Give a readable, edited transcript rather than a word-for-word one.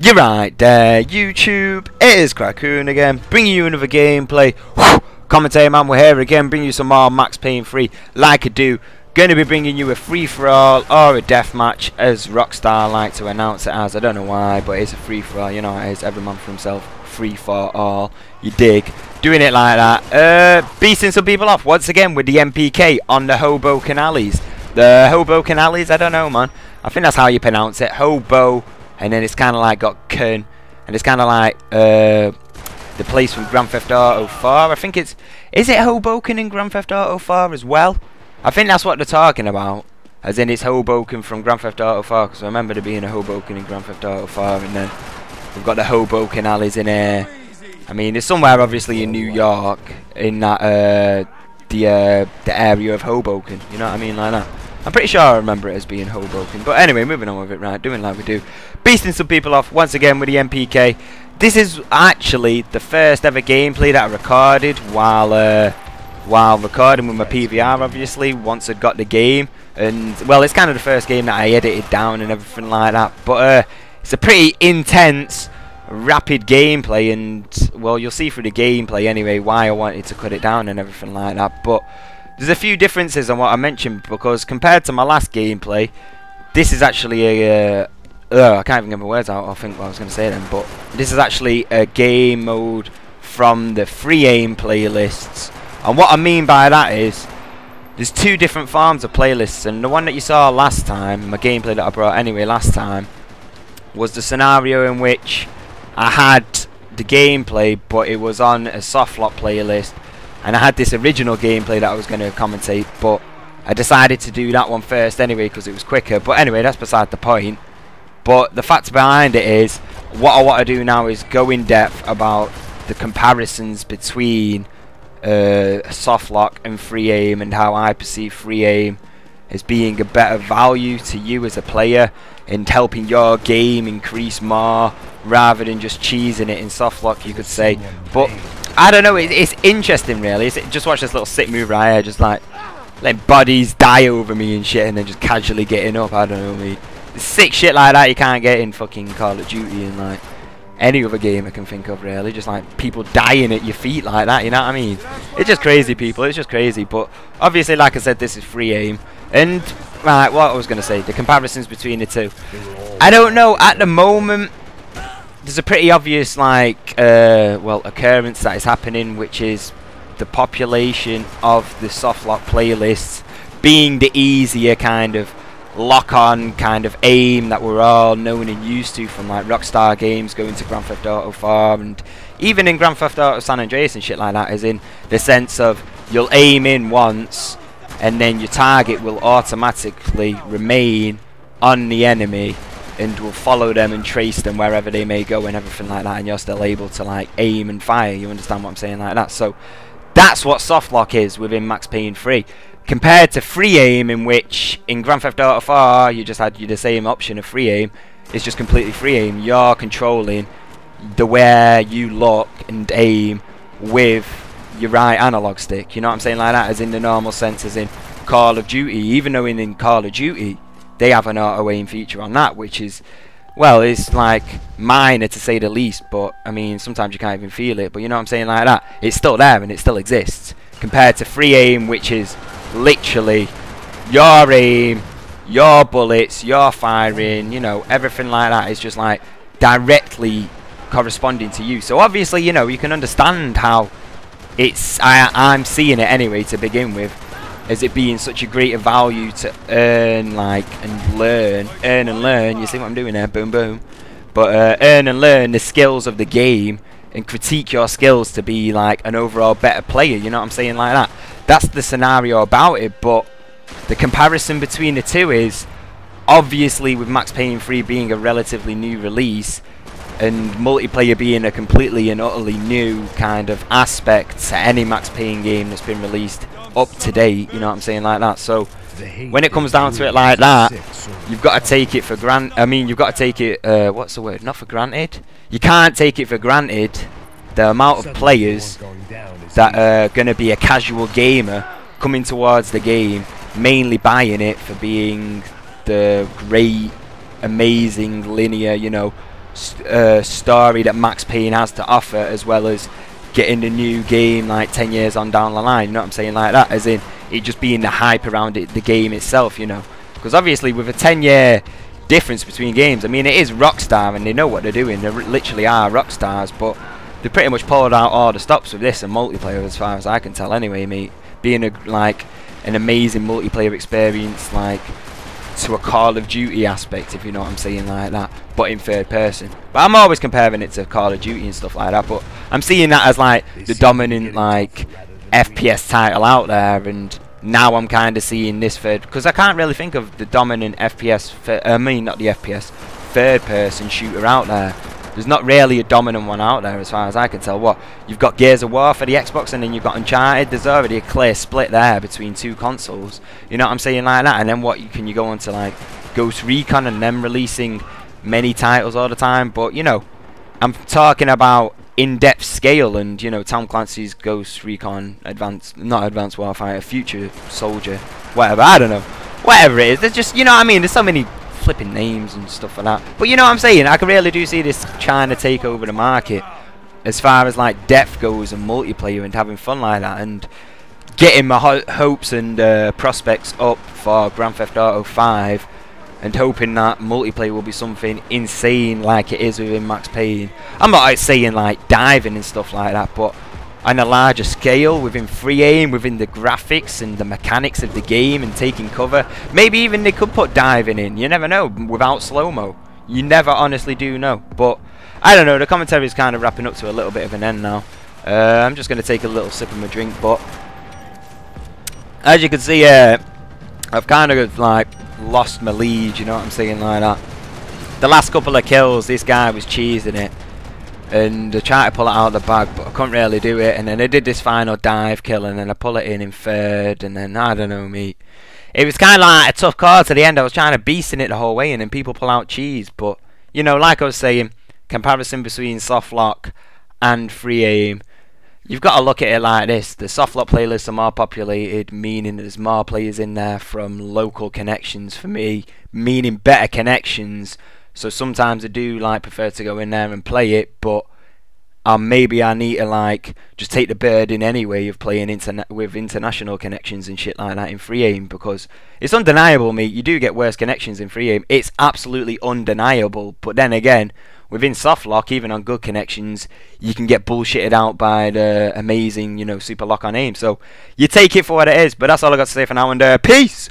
You're right there, YouTube. It is Crackoon again, bringing you another gameplay. Commentator man, we're here again, bringing you some more Max Payne 3, like I do. Going to be bringing you a free-for-all or a deathmatch, as Rockstar like to announce it as. I don't know why, but it's a free-for-all. You know how it is, every man for himself. Free-for-all. You dig. Doing it like that. Beating some people off once again with the MPK on the Hoboken alleys. The Hoboken alleys, I don't know, man. I think that's how you pronounce it. Hobo. And then it's kind of like got Ken, and it's kind of like the place from Grand Theft Auto 4. I think is it Hoboken in Grand Theft Auto 4 as well? I think that's what they're talking about, as in it's Hoboken from Grand Theft Auto 4, because I remember there being a Hoboken in Grand Theft Auto 4, and then we've got the Hoboken alleys in here. I mean, it's somewhere obviously in New York, in that the area of Hoboken, you know what I mean, like that. I'm pretty sure I remember it as being Hoboken. But anyway, moving on with it, right, doing like we do. Beasting some people off once again with the MPK. This is actually the first ever gameplay that I recorded while recording with my PVR, obviously, once I'd got the game. And, well, it's kind of the first game that I edited down and everything like that. But it's a pretty intense, rapid gameplay. And, well, you'll see through the gameplay anyway why I wanted to cut it down and everything like that. But there's a few differences on what I mentioned, because compared to my last gameplay, this is actually a I can't even get my words out. I think what I was going to say then, but this is actually a game mode from the free aim playlists. And what I mean by that is there's two different forms of playlists, and the one that you saw last time, my gameplay that I brought anyway last time, was the scenario in which I had the gameplay, but it was on a softlock playlist. And I had this original gameplay that I was going to commentate, but I decided to do that one first anyway because it was quicker. But anyway, that's beside the point. But the fact behind it is, what I want to do now is go in depth about the comparisons between softlock and free aim, and how I perceive free aim as being a better value to you as a player and helping your game increase more rather than just cheesing it in softlock, you could say. But I don't know, it's interesting really. Just watch this little sick move right here, just like letting bodies die over me and shit, and then just casually getting up. I don't know, me. Sick shit like that you can't get in fucking Call of Duty and like any other game I can think of really. Just like people dying at your feet like that, you know what I mean? It's just crazy, people, it's just crazy. But obviously, like I said, this is free aim. And right, what I was going to say, the comparisons between the two, I don't know, at the moment there's a pretty obvious like well, occurrence that is happening, which is the population of the softlock playlists being the easier kind of lock-on kind of aim that we're all known and used to from like Rockstar games, going to Grand Theft Auto 4, and even in Grand Theft Auto San Andreas and shit like that, as in the sense of you'll aim in once and then your target will automatically remain on the enemy and will follow them and trace them wherever they may go and everything like that, and you're still able to like aim and fire. You understand what I'm saying, like that? So that's what softlock is within Max Payne 3, compared to free aim, in which in Grand Theft Auto 4 you just had the same option of free aim. It's just completely free aim. You're controlling the where you look and aim with your right analog stick, you know what I'm saying, like that, as in the normal sense as in Call of Duty. Even though in Call of Duty they have an auto aim feature on that, which is, well, it's like minor to say the least, but I mean sometimes you can't even feel it, but you know what I'm saying, like that. It's still there and it still exists, compared to free aim, which is literally your aim, your bullets, your firing, you know, everything like that is just like directly corresponding to you. So obviously, you know, you can understand how it's I'm seeing it anyway to begin with, as it being such a greater value to earn like and learn. You see what I'm doing there? Boom boom. But earn and learn the skills of the game and critique your skills to be like an overall better player, you know what I'm saying, like that. That's the scenario about it. But the comparison between the two is, obviously with Max Payne 3 being a relatively new release and multiplayer being a completely and utterly new kind of aspect to any Max Payne game that's been released up to date, you know what I'm saying, like that. So when it comes down to it like that, you've got to take it for granted. I mean, you've got to take it, what's the word, not for granted, you can't take it for granted the amount of players that are going to be a casual gamer coming towards the game, mainly buying it for being the great, amazing, linear, you know, story that Max Payne has to offer, as well as getting the new game like 10 years on down the line, you know what I'm saying, like that, as in it just being the hype around it, the game itself, you know, because obviously with a 10-year difference between games, I mean, it is Rockstar and they know what they're doing, they literally are Rockstars, but they pretty much pulled out all the stops with this and multiplayer, as far as I can tell anyway, mate, being like an amazing multiplayer experience, like to a Call of Duty aspect, if you know what I'm saying, like that, but in third person. But I'm always comparing it to Call of Duty and stuff like that, but I'm seeing that as like the dominant like FPS title out there, and now I'm kind of seeing this third, because I can't really think of the dominant FPS, not the FPS, third person shooter out there. There's not really a dominant one out there as far as I can tell. What, you've got Gears of War for the Xbox, and then you've got Uncharted. There's already a clear split there between two consoles, you know what I'm saying, like that. And then what, can you go on to like Ghost Recon and them releasing many titles all the time? But you know, I'm talking about in-depth scale, and you know, Tom Clancy's Ghost Recon Advanced Warfighter, Future Soldier, whatever, I don't know, whatever it is. There's just, you know what I mean, there's so many flipping names and stuff like that, but you know what I'm saying, I really do see this trying to take over the market as far as like depth goes and multiplayer and having fun like that, and getting my hopes and prospects up for Grand Theft Auto 5, and hoping that multiplayer will be something insane like it is within Max Payne. I'm not like saying like diving and stuff like that, but on a larger scale, within free aim, within the graphics and the mechanics of the game and taking cover. Maybe even they could put diving in, you never know, without slow-mo. You never honestly do know. But I don't know, the commentary is kind of wrapping up to a little bit of an end now. I'm just going to take a little sip of my drink, but as you can see, I've kind of like lost my lead, you know what I'm saying, like that. The last couple of kills, this guy was cheesing it, and I tried to pull it out of the bag, but I couldn't really do it. And then I did this final dive kill, and then I pull it in third, and then I don't know, mate. It was kind of like a tough call to the end. I was trying to beast in it the whole way, and then people pull out cheese. But you know, like I was saying, comparison between soft lock and free aim, you've got to look at it like this. The soft lock playlists are more populated, meaning there's more players in there from local connections for me, meaning better connections. So sometimes I do like prefer to go in there and play it, but maybe I need to like just take the burden anyway of playing with international connections and shit like that in free aim, because it's undeniable, mate. You do get worse connections in free aim. It's absolutely undeniable. But then again, within soft lock, even on good connections, you can get bullshitted out by the amazing, you know, super lock on aim. So you take it for what it is. But that's all I got to say for now, and peace.